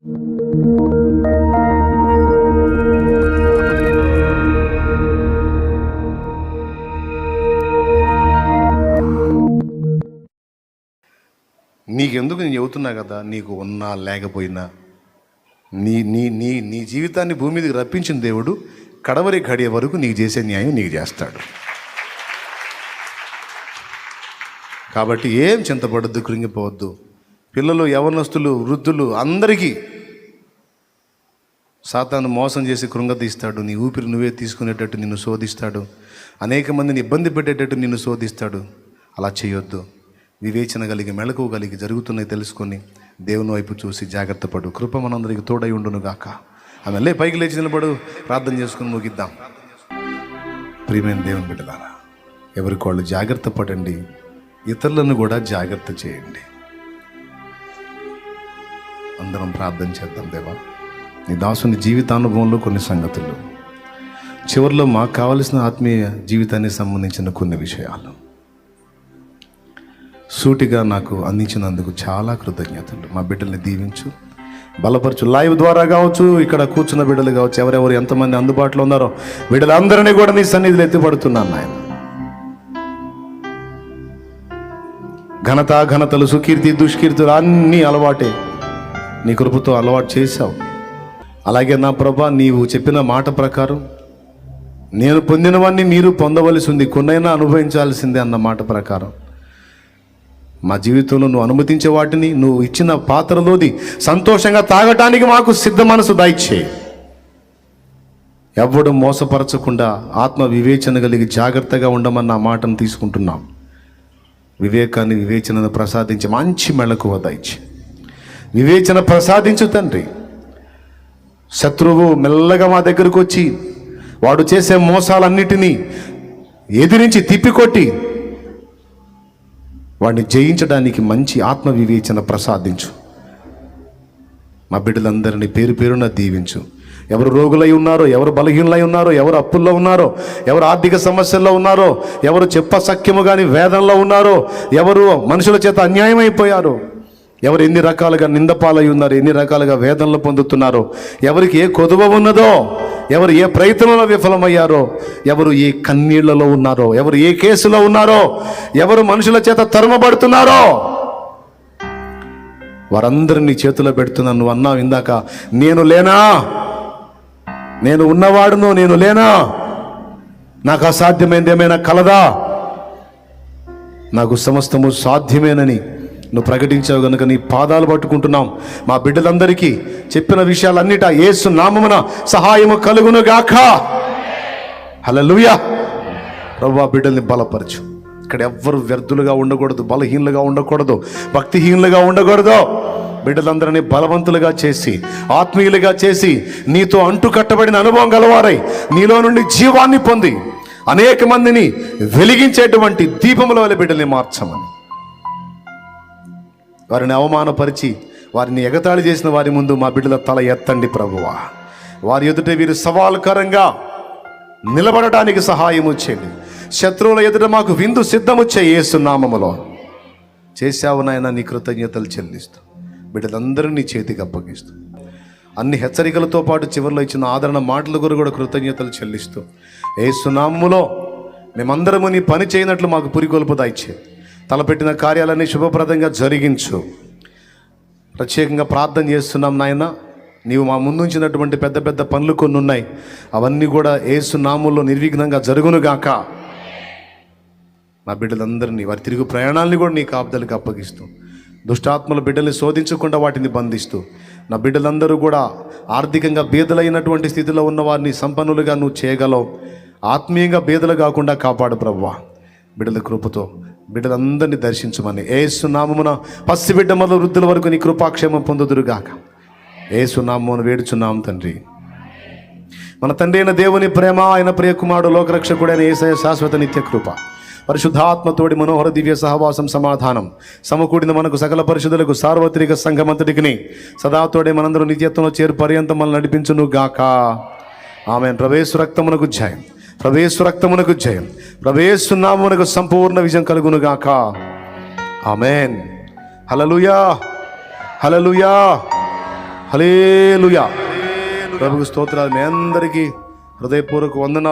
నీకెందుకు నేను చెబుతున్నా కదా, నీకు ఉన్నా లేకపోయినా నీ నీ నీ నీ జీవితాన్ని భూమి మీదకి రప్పించిన దేవుడు కడవరి గడియ వరకు నీకు చేసే న్యాయం నీకు చేస్తాడు. కాబట్టి ఏం చింతపడద్దు, కృంగిపోవద్దు. పిల్లలు, యవనస్తులు, వృద్ధులు అందరికీ సాతాను మోసం చేసి కృంగతీస్తాడు. నీ ఊపిరి నువ్వే తీసుకునేటట్టు నిన్ను శోధిస్తాడు. అనేక మందిని ఇబ్బంది పెట్టేటట్టు నిన్ను శోధిస్తాడు. అలా చేయొద్దు. వివేచన కలిగి, మెళకువ కలిగి జరుగుతున్నాయి తెలుసుకొని దేవుని వైపు చూసి జాగ్రత్త పడు. కృప మనందరికి తోడై ఉండును గాక. ఆమె పైకి లేచి నిలబడు, ప్రార్థన చేసుకుని ముగిద్దాం. ప్రియమైన దేవుని బిడ్డలారా, ఎవరికి వాళ్ళు జాగ్రత్త పడండి, ఇతరులను కూడా జాగ్రత్త చేయండి. అందరం ప్రార్థన చేద్దాం. దేవా, నీ దాసుని జీవితానుభవంలో కొన్ని సంగతులు, చివరిలో మాకు కావలసిన ఆత్మీయ జీవితానికి సంబంధించిన కొన్ని విషయాలు సూటిగా నాకు అందించినందుకు చాలా కృతజ్ఞతలు. మా బిడ్డల్ని దీవించు, బలపరచు. లైవ్ ద్వారా కావచ్చు, ఇక్కడ కూర్చున్న బిడ్డలు కావచ్చు, ఎవరెవరు ఎంతమంది అందుబాటులో ఉన్నారో బిడ్డలందరినీ కూడా నీ సన్నిధిలో ఎత్తిపడుతున్నాను నాయన. ఘనతలు, సుకీర్తి, దుష్కీర్తులు అన్నీ అలవాటే. నీ కృపతో అలవాటు చేశావు. అలాగే నా ప్రభా, నీవు చెప్పిన మాట ప్రకారం నేను పొందినవన్నీ మీరు పొందవలసి ఉంది, కొన్నైనా అనుభవించాల్సిందే అన్న మాట ప్రకారం మా జీవితంలో నువ్వు అనుమతించే వాటిని, నువ్వు ఇచ్చిన పాత్రలోది సంతోషంగా తాగటానికి మాకు సిద్ధ మనసు దయచేయి. ఎవ్వడు మోసపరచకుండా ఆత్మ వివేచన కలిగి జాగ్రత్తగా ఉండమన్న మాటను తీసుకుంటున్నాం. వివేకాన్ని, వివేచనను ప్రసాదించి మంచి మెళకువ దయచేయి. వివేచన ప్రసాదించు తండ్రి. శత్రువు మెల్లగా మా దగ్గరకు వచ్చి వాడు చేసే మోసాలన్నిటినీ ఎదిరించి తిప్పికొట్టి వాడిని జయించడానికి మంచి ఆత్మ వివేచన ప్రసాదించు. మా బిడ్డలందరినీ పేరు పేరున దీవించు. ఎవరు రోగులై ఉన్నారో, ఎవరు బలహీనులై ఉన్నారో, ఎవరు అప్పుల్లో ఉన్నారో, ఎవరు ఆర్థిక సమస్యల్లో ఉన్నారో, ఎవరు చెప్పసఖ్యము కానీ వేదనలో ఉన్నారో, ఎవరు మనుషుల చేత అన్యాయం అయిపోయారో, ఎవరు ఎన్ని రకాలుగా నిందపాలై ఉన్నారు, ఎన్ని రకాలుగా వేదనలు పొందుతున్నారో, ఎవరికి ఏ కొదువ ఉన్నదో, ఎవరు ఏ ప్రయత్నంలో విఫలమయ్యారో, ఎవరు ఏ కన్నీళ్లలో ఉన్నారో, ఎవరు ఏ కేసులో ఉన్నారో, ఎవరు మనుషుల చేత తరుమబడుతున్నారో వారందరినీ చేతిలో పెడుతున్నాను. నువ్వు అన్నావు ఇందాక, నేను లేనా, నేను ఉన్నవాడును, నేను లేనా, నాకు అసాధ్యమైంది ఏమైనా కలదా, నాకు సమస్తము సాధ్యమేనని నువ్వు ప్రకటించావు కనుక నీ పాదాలు పట్టుకుంటున్నాం. మా బిడ్డలందరికీ చెప్పిన విషయాలన్నిటా యేసు నామమున సహాయము కలుగును గాక. హల్లెలూయా. ప్రభువా, బిడ్డల్ని బలపరచు. ఇక్కడ ఎవ్వరు వ్యర్థులుగా ఉండకూడదు, బలహీనులుగా ఉండకూడదు, భక్తిహీనులుగా ఉండకూడదు. బిడ్డలందరినీ బలవంతులుగా చేసి, ఆత్మీయులుగా చేసి, నీతో అంటు కట్టబడిన అనుభవం గలవారై నీలో నుండి జీవాన్ని పొంది అనేక మందిని వెలిగించేటువంటి దీపముల వలె బిడ్డల్ని మార్చమని, వారిని అవమానపరిచి వారిని ఎగతాళి చేసిన వారి ముందు మా బిడ్డల తల ఎత్తండి ప్రభువా. వారి ఎదుట వీరు సవాలుకరంగా నిలబడటానికి సహాయము చేయండి. శత్రువుల ఎదుట మాకు విందు సిద్ధము చేయి. యేసు నామములో చేశావు నాయన. నీ కృతజ్ఞతలు చెల్లిస్తూ బిడ్డలందరినీ నీ చేతికి అప్పగిస్తూ, అన్ని హెచ్చరికలతో పాటు చివరిలో ఇచ్చిన ఆదరణ మాటల గురించి కూడా కృతజ్ఞతలు చెల్లిస్తూ, యేసు నామములో మేమందరము నీ పని చేయనట్లు మాకు పురికొల్పు దయచేయి. తలపెట్టిన కార్యాలన్నీ శుభప్రదంగా జరిగించు. ప్రత్యేకంగా ప్రార్థన చేస్తున్నాం నాయన. నీవు మా ముందుంచినటువంటి పెద్ద పెద్ద పనులు కొన్ని ఉన్నాయి, అవన్నీ కూడా యేసు నామములో నిర్విఘ్నంగా జరుగునుగాక. నా బిడ్డలందరినీ వారి తిరుగు ప్రయాణాలని కూడా నీ కాపుదలకు అప్పగిస్తూ, దుష్టాత్మల బిడ్డల్ని శోధించకుండా వాటిని బంధిస్తూ, నా బిడ్డలందరూ కూడా ఆర్థికంగా బీదలైనటువంటి స్థితిలో ఉన్న వారిని సంపన్నులుగా నువ్వు చేయగలవు. ఆత్మీయంగా బీదలు కాకుండా కాపాడు ప్రభువా. బిడ్డల కృపతో బిడ్డలందరినీ దర్శించమని యేసు నామమున పసిబిడ్డ మొదలు వృద్ధుల వరకు నీ కృపాక్షేమం పొందుదురుగాక. యేసు నామమున వేడుచున్నాం తండ్రి. మన తండ్రి అయిన దేవుని ప్రేమ, ఆయన ప్రియకుమారుడు లోకరక్షకుడైన యేసయ్య శాశ్వత నిత్య కృప, పరిశుద్ధాత్మతోడి మనోహర దివ్య సహవాసం, సమాధానం సమకూడిన మనకు సకల పరిశుద్ధులకు సార్వత్రిక సంఘమంతటికి సదాతోడే మనందరూ నిత్యత్వంలో చేరు పర్యంతం మనల్ని నడిపించును గాక. ఆమేన్. ప్రవేశ రక్తమునకు జయం, ప్రవేశ రక్తమునకు జయం, ప్రవేశ నామమునకు సంపూర్ణ విజయం కలుగును గాక. ఆమేన్. హల్లెలూయా, హల్లెలూయా, హల్లెలూయా. ప్రభుకు స్తోత్రాలు. మీ అందరికీ హృదయపూర్వక వందనాలు.